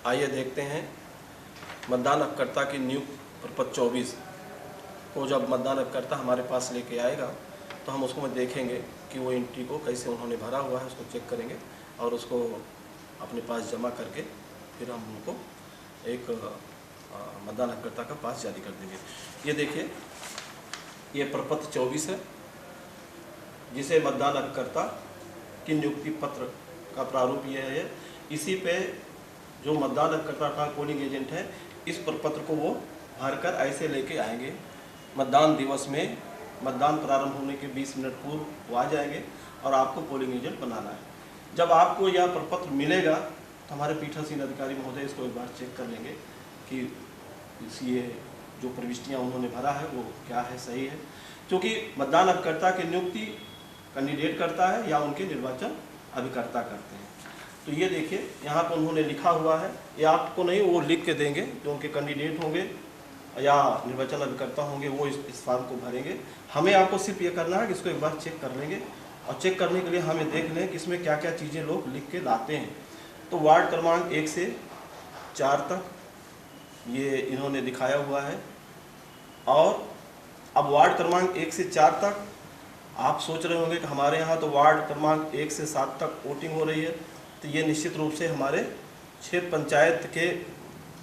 आइए देखते हैं मतदान अभिकर्ता की नियुक्ति प्रपत्र 24 को जब मतदान अभिकर्ता हमारे पास लेके आएगा तो हम उसको देखेंगे कि वो एंट्री को कैसे उन्होंने भरा हुआ है, उसको चेक करेंगे और उसको अपने पास जमा करके फिर हम उनको एक मतदान अभिकर्ता का पास जारी कर देंगे। ये देखिए, ये प्रपत्र 24 है जिसे मतदान अभिकर्ता की नियुक्ति पत्र का प्रारूप ये है। इसी पे जो मतदान अभिकर्ता का पोलिंग एजेंट है इस प्रपत्र को वो भरकर ऐसे लेके आएंगे। मतदान दिवस में मतदान प्रारंभ होने के 20 मिनट पूर्व वो आ जाएंगे और आपको पोलिंग एजेंट बनाना है। जब आपको यह प्रपत्र मिलेगा तो हमारे पीठासीन अधिकारी महोदय इसको एक बार चेक कर लेंगे कि ये जो प्रविष्टियाँ उन्होंने भरा है वो क्या है, सही है। क्योंकि मतदान अभिकर्ता की नियुक्ति कैंडिडेट करता है या उनके निर्वाचन अभिकर्ता करते हैं। तो ये देखिए, यहाँ पर उन्होंने लिखा हुआ है, ये आपको नहीं, वो लिख के देंगे। जो उनके कैंडिडेट होंगे या निर्वाचन अभिकर्ता होंगे वो इस फॉर्म को भरेंगे। हमें आपको सिर्फ ये करना है कि इसको एक बार चेक कर लेंगे और चेक करने के लिए हमें देख लें कि इसमें क्या क्या चीज़ें लोग लिख के लाते हैं। तो वार्ड क्रमांक 1 से 4 तक ये इन्होंने दिखाया हुआ है। और अब वार्ड क्रमांक 1 से 4 तक आप सोच रहे होंगे कि हमारे यहाँ तो वार्ड क्रमांक 1 से 7 तक वोटिंग हो रही है, तो ये निश्चित रूप से हमारे क्षेत्र पंचायत के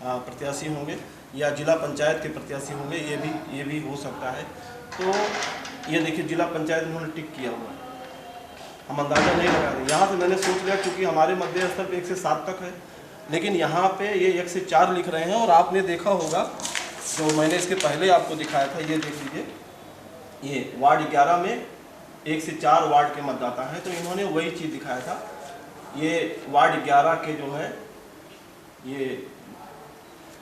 प्रत्याशी होंगे या जिला पंचायत के प्रत्याशी होंगे, ये भी हो सकता है। तो ये देखिए, जिला पंचायत उन्होंने टिक किया हुआ है, हम अंदाज़ा नहीं लगा रहे। यहाँ से मैंने सोच लिया क्योंकि हमारे मध्य स्तर पे 1 से 7 तक है, लेकिन यहाँ पे ये 1 से 4 लिख रहे हैं। और आपने देखा होगा जो मैंने इसके पहले आपको दिखाया था, ये देख लीजिए, ये वार्ड 11 में 1 से 4 वार्ड के मतदाता हैं, तो इन्होंने वही चीज़ दिखाया था। ये वार्ड 11 के जो है ये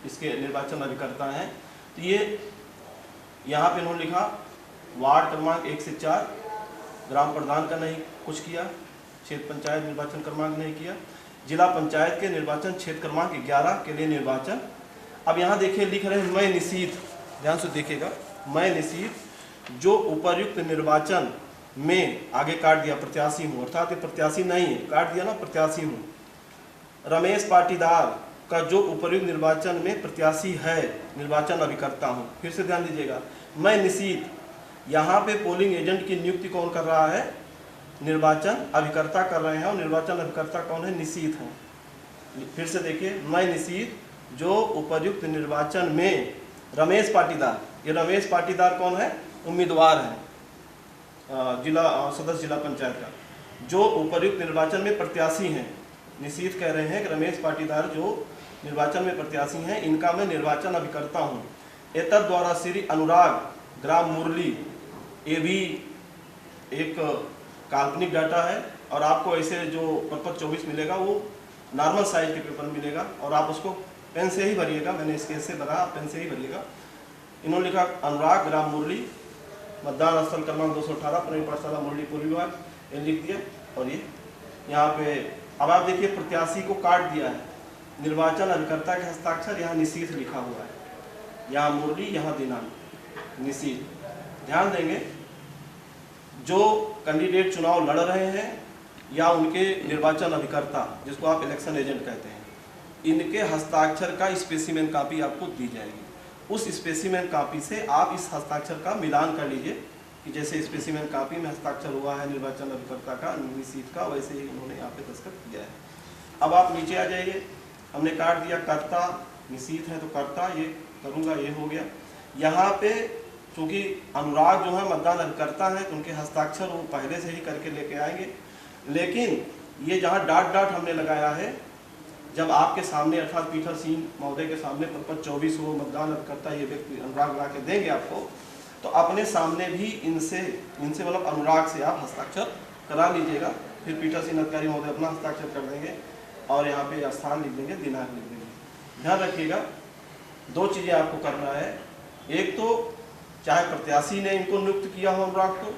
इसके निर्वाचन अभिकर्ता हैं। तो ये यहाँ पे इन्होंने लिखा वार्ड क्रमांक 1 से 4 ग्राम प्रधान का नहीं कुछ किया, क्षेत्र पंचायत निर्वाचन क्रमांक नहीं किया, जिला पंचायत के निर्वाचन क्षेत्र क्रमांक 11 के लिए निर्वाचन। अब यहाँ देखिए लिख रहे हैं मैं निषिद्ध, ध्यान से देखिएगा, मैं निषिद्ध जो उपर्युक्त निर्वाचन में आगे काट दिया प्रत्याशी हूँ, अर्थात ये प्रत्याशी नहीं है, काट दिया ना प्रत्याशी हूँ। रमेश पाटीदार का जो उपर्युक्त निर्वाचन में प्रत्याशी है निर्वाचन अभिकर्ता हूँ। फिर से ध्यान दीजिएगा, मैं निषिद्ध, यहाँ पे पोलिंग एजेंट की नियुक्ति कौन कर रहा है, निर्वाचन अभिकर्ता कर रहे हैं, और निर्वाचन अभिकर्ता कौन है, निषिद्ध हैं। फिर से देखिए, मैं निषिद्ध जो उपर्युक्त निर्वाचन में रमेश पाटीदार, ये रमेश पाटीदार कौन है, उम्मीदवार है जिला सदस्य जिला पंचायत का, जो उपर्युक्त निर्वाचन में प्रत्याशी हैं। निषिद्ध कह रहे हैं कि रमेश पाटीदार जो निर्वाचन में प्रत्याशी हैं इनका मैं निर्वाचन अभिकर्ता हूँ। एतद द्वारा श्री अनुराग ग्राम मुरली, ये भी एक काल्पनिक डाटा है और आपको ऐसे जो प्रपत्र 24 मिलेगा वो नॉर्मल साइज के पेपर मिलेगा और आप उसको पेन से ही भरिएगा। मैंने इसके से भरा, आप पेन से ही भरिएगा। इन्होंने लिखा अनुराग ग्राम मुरली, मतदान स्थल क्रमांक 218 प्राथमिक पाठशाला मुरली पूर्वी विभाग, ये लिख दिया। और ये यहाँ पे अब आप देखिए प्रत्याशी को काट दिया है, निर्वाचन अभिकर्ता के हस्ताक्षर यहाँ निषिद्ध लिखा हुआ है, यहाँ मुरली, यहाँ दिनांक, निषिद्ध। ध्यान देंगे, जो कैंडिडेट चुनाव लड़ रहे हैं या उनके निर्वाचन अभिकर्ता जिसको आप इलेक्शन एजेंट कहते हैं, इनके हस्ताक्षर का स्पेसिमेन कॉपी आपको दी जाएगी। उस स्पेसिमेन कॉपी से आप इस हस्ताक्षर का मिलान कर लीजिए कि जैसे स्पेसिमेन कॉपी में हस्ताक्षर हुआ है निर्वाचन अभिकर्ता का निषिद्ध का, वैसे ही उन्होंने यहाँ पे दस्तखत किया है। अब आप नीचे आ जाइए, हमने काट दिया कर्ता, निषिद्ध है तो कर्ता, ये करूँगा, ये हो गया। यहाँ पे चूँकि अनुराग जो है मतदान अभिकर्ता है तो उनके हस्ताक्षर वो पहले से ही करके लेके आएंगे, लेकिन ये जहाँ डाट डाट हमने लगाया है, जब आपके सामने अर्थात पीठासीन महोदय के सामने प्रपत्र 24 वो मतदान अभिकर्ता ये व्यक्ति अनुराग ला के देंगे आपको, तो अपने सामने भी इनसे मतलब अनुराग से आप हस्ताक्षर करा लीजिएगा। फिर पीठासीन अधिकारी महोदय अपना हस्ताक्षर कर देंगे और यहाँ पे स्थान लिख देंगे, दिनांक लिख देंगे। ध्यान रखिएगा, 2 चीज़ें आपको करना है, एक तो चाहे प्रत्याशी ने इनको नियुक्त किया हो अनुराग को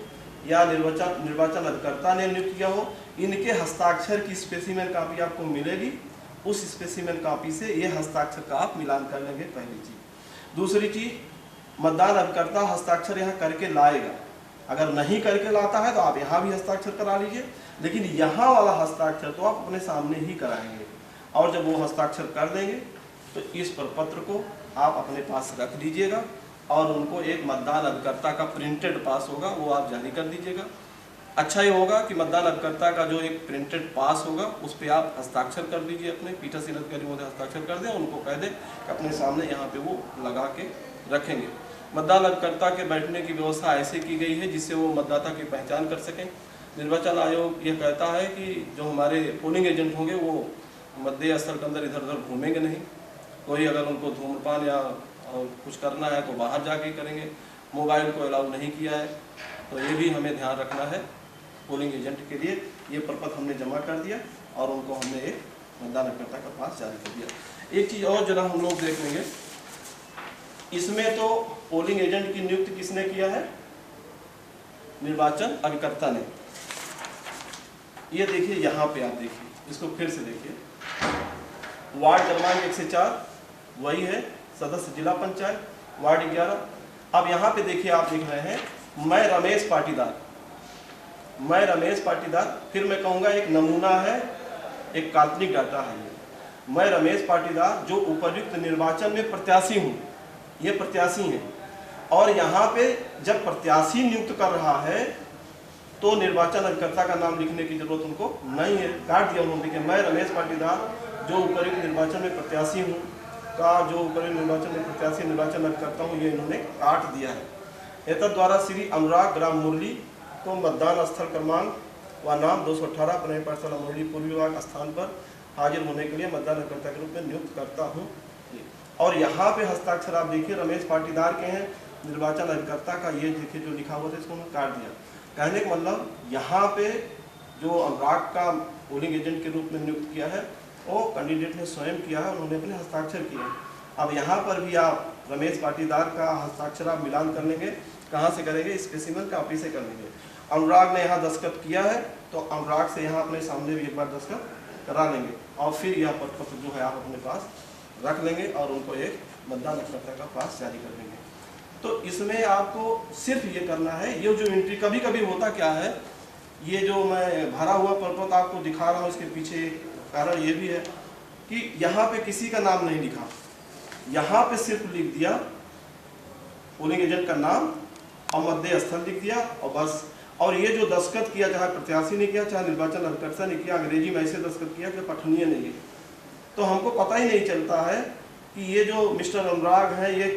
या निर्वाचन अभिकर्ता ने नियुक्त किया हो, इनके हस्ताक्षर की स्पेसिमेन कॉपी आपको मिलेगी। उस स्पेसिमेन कॉपी से ये हस्ताक्षर का आप मिलान कर लेंगे, पहली चीज़। दूसरी चीज़, मतदान अभिकर्ता हस्ताक्षर यहाँ करके लाएगा, अगर नहीं करके लाता है तो आप यहाँ भी हस्ताक्षर करा लीजिए, लेकिन यहाँ वाला हस्ताक्षर तो आप अपने सामने ही कराएंगे। और जब वो हस्ताक्षर कर देंगे तो इस प्रपत्र को आप अपने पास रख लीजिएगा और उनको एक मतदान अभिकर्ता का प्रिंटेड पास होगा वो आप जारी कर दीजिएगा। अच्छा ये होगा कि मतदान अभिकर्ता का जो एक प्रिंटेड पास होगा उस पर आप हस्ताक्षर कर दीजिए, अपने पीठासीन अधिकारी महोदय हस्ताक्षर कर दें, उनको कह दें कि अपने सामने यहाँ पे वो लगा के रखेंगे। मतदान अभिकर्ता के बैठने की व्यवस्था ऐसे की गई है जिससे वो मतदाता की पहचान कर सकें। निर्वाचन आयोग ये कहता है कि जो हमारे पोलिंग एजेंट होंगे वो मतदेय स्थल के अंदर इधर उधर घूमेंगे नहीं, कोई अगर उनको धूम्रपान या कुछ करना है तो बाहर जाके करेंगे, मोबाइल को अलाउ नहीं किया है। तो ये भी हमें ध्यान रखना है पोलिंग एजेंट के लिए। ये प्रपत्र हमने जमा कर दिया और उनको हमने एक मतदान अभिकर्ता का पास जारी कर दिया। एक चीज़ और जरा हम लोग देख लेंगे, इसमें तो पोलिंग एजेंट की नियुक्ति किसने किया है? निर्वाचन अभिकर्ता ने। ये देखिए यहाँ पे आप देखिए, इसको फिर से देखिए, वार्ड क्रमांक 104 वही है, सदस्य जिला पंचायत, वार्ड 11। अब यहाँ पे देखिए, आप देख रहे हैं मैं रमेश पाटीदार, मैं रमेश पाटीदार, फिर मैं कहूँगा एक नमूना है, एक काल्पनिक डाटा है ये। मैं रमेश पाटीदार जो उपर्युक्त निर्वाचन में प्रत्याशी हूँ, ये प्रत्याशी हैं, और यहाँ पे जब प्रत्याशी नियुक्त कर रहा है तो निर्वाचन अभिकर्ता का नाम लिखने की जरूरत उनको नहीं है, काट दिया उन्होंने कि मैं रमेश पाटीदार जो उपर्युक्त निर्वाचन में प्रत्याशी हूँ का जो उपर्युक्त निर्वाचन में प्रत्याशी निर्वाचन अभिकर्ता हूँ, ये इन्होंने काट दिया है। एतद द्वारा श्री अनुराग ग्राम मुरली को मतदान स्थल क्रमांक व नाम 218 प्रणय पाठशाला मुरली पूर्व विभाग स्थान पर हाजिर होने के लिए मतदान अभिकर्ता के रूप में नियुक्त करता हूँ। और यहाँ पे हस्ताक्षर आप देखिए रमेश पाटीदार के हैं, निर्वाचन अभिकर्ता का ये देखिए जो लिखा हुआ था इसको उन्होंने काट दिया। कहने का मतलब यहाँ पे जो अनुराग का पोलिंग एजेंट के रूप में नियुक्त किया है वो कैंडिडेट ने स्वयं किया है, उन्होंने अपने हस्ताक्षर किए। अब यहाँ पर भी आप रमेश पाटीदार का हस्ताक्षर आप मिलान कर लेंगे, कहाँ से करेंगे? स्पेसिमन कॉपी से कर लेंगे। अनुराग ने यहाँ दस्तखत किया है तो अनुराग से यहाँ अपने सामने भी एक बार दस्तखत करा लेंगे और फिर यह प्रपत्र जो है आप अपने पास रख लेंगे और उनको एक मतदान अभिकर्ता का पास जारी कर देंगे। तो इसमें आपको सिर्फ ये करना है, ये जो एंट्री कभी कभी होता क्या है, ये जो मैं भरा हुआ प्रपत्र आपको दिखा रहा हूँ इसके पीछे कारण ये भी है कि यहाँ पे किसी का नाम नहीं लिखा, यहाँ पे सिर्फ लिख दिया पोलिंग एजेंट का नाम और मतदेय स्थल लिख दिया और बस। और ये जो दस्तखत किया, चाहे प्रत्याशी ने किया चाहे निर्वाचन अभिकर्ता ने किया, अंग्रेजी में ऐसे दस्तखत किया कि पठनीय नहीं है, तो हमको पता ही नहीं चलता है कि ये जो मिस्टर अनुराग है ये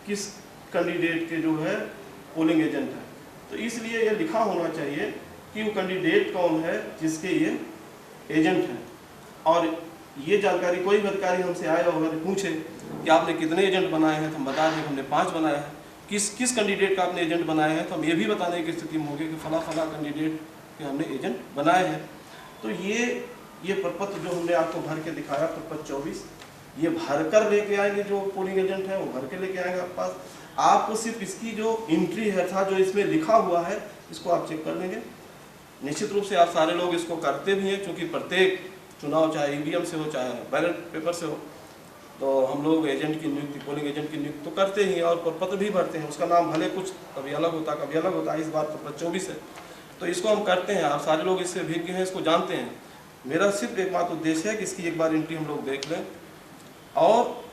किस कैंडिडेट के जो है पोलिंग एजेंट है। तो इसलिए ये लिखा होना चाहिए कि वो कैंडिडेट कौन है जिसके ये एजेंट हैं। और ये जानकारी कोई भी अधिकारी हमसे आए और अगर पूछे कि आपने कितने एजेंट बनाए हैं तो हम बता दें हमने 5 बनाए हैं। किस कैंडिडेट का आपने एजेंट बनाया है तो हम ये भी बताने की स्थिति में होंगे कि फला फला कैंडिडेट के हमने एजेंट बनाए हैं। तो ये प्रपत्र जो हमने आपको भर के दिखाया प्रपत्र 24, ये भर कर लेके आएंगे, जो पोलिंग एजेंट है वो भर के लेके आएंगे आपके पास। आपको सिर्फ इसकी जो एंट्री है था जो इसमें लिखा हुआ है इसको आप चेक कर लेंगे। निश्चित रूप से आप सारे लोग इसको करते भी हैं क्योंकि प्रत्येक चुनाव चाहे ईवीएम से हो चाहे बैलेट पेपर से हो तो हम लोग एजेंट की नियुक्ति पोलिंग एजेंट की नियुक्ति तो करते ही और प्रपत्र भी भरते हैं। उसका नाम भले कुछ कभी अलग होता कभी अलग होता है, इस बार प्रपत्र 24 है तो इसको हम करते हैं। आप सारे लोग इससे भिज्ञ हैं, इसको जानते हैं। मेरा सिर्फ एकमात्र उद्देश्य है कि इसकी एक बार एंट्री हम लोग देख लें और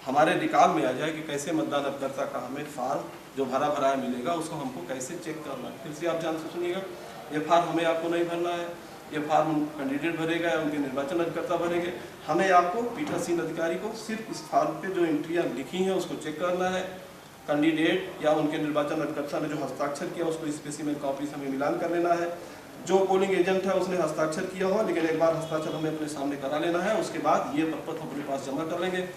हमारे रिकॉर्ड में आ जाए कि कैसे मतदान अभिकर्ता का हमें फार्म जो भरा भराया मिलेगा उसको हमको कैसे चेक करना है। फिर से आप ध्यान से सुनिएगा, ये फार्म हमें आपको नहीं भरना है, ये फार्म कैंडिडेट भरेगा या उनके निर्वाचन अभिकर्ता भरेंगे। हमें आपको पीठासीन अधिकारी को सिर्फ इस फार्म पे जो एंट्रियाँ लिखी हैं उसको चेक करना है। कैंडिडेट या उनके निर्वाचन अभिकर्ता ने जो हस्ताक्षर किया उसको स्पेसिमेन कॉपी से हमें मिलान कर लेना है। जो पोलिंग एजेंट है उसने हस्ताक्षर किया हो लेकिन एक बार हस्ताक्षर हमें अपने सामने करा लेना है। उसके बाद ये प्रपत्र अपने पास जमा कर लेंगे।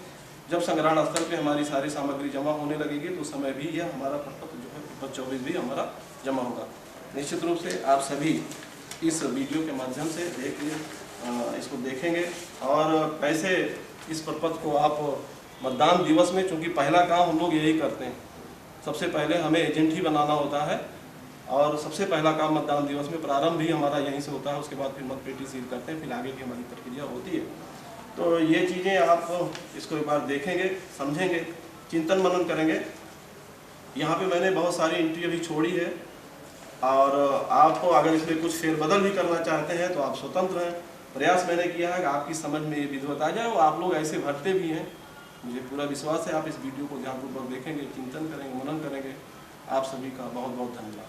जब संग्रहण स्थल पे हमारी सारी सामग्री जमा होने लगेगी तो उस समय भी यह हमारा प्रपत्र जो है प्रपत्र 24 भी हमारा जमा होगा। निश्चित रूप से आप सभी इस वीडियो के माध्यम से इसको देखेंगे और कैसे इस प्रपत्र को आप मतदान दिवस में, चूँकि पहला काम हम लोग यही करते हैं, सबसे पहले हमें एजेंट ही बनाना होता है और सबसे पहला काम मतदान दिवस में प्रारंभ भी हमारा यहीं से होता है। उसके बाद फिर मतपेटी सील करते हैं, फिर आगे की हमारी प्रक्रिया होती है। तो ये चीज़ें आप इसको एक बार देखेंगे, समझेंगे, चिंतन मनन करेंगे। यहाँ पे मैंने बहुत सारी एंट्री अभी छोड़ी है और आप अगर इसमें कुछ फेरबदल भी करना चाहते हैं तो आप स्वतंत्र हैं। प्रयास मैंने किया है कि आपकी समझ में ये विधिवत आ जाए और आप लोग ऐसे भरते भी हैं। मुझे पूरा विश्वास है आप इस वीडियो को ध्यानपूर्वक देखेंगे, चिंतन करेंगे, मनन करेंगे। आप सभी का बहुत बहुत धन्यवाद।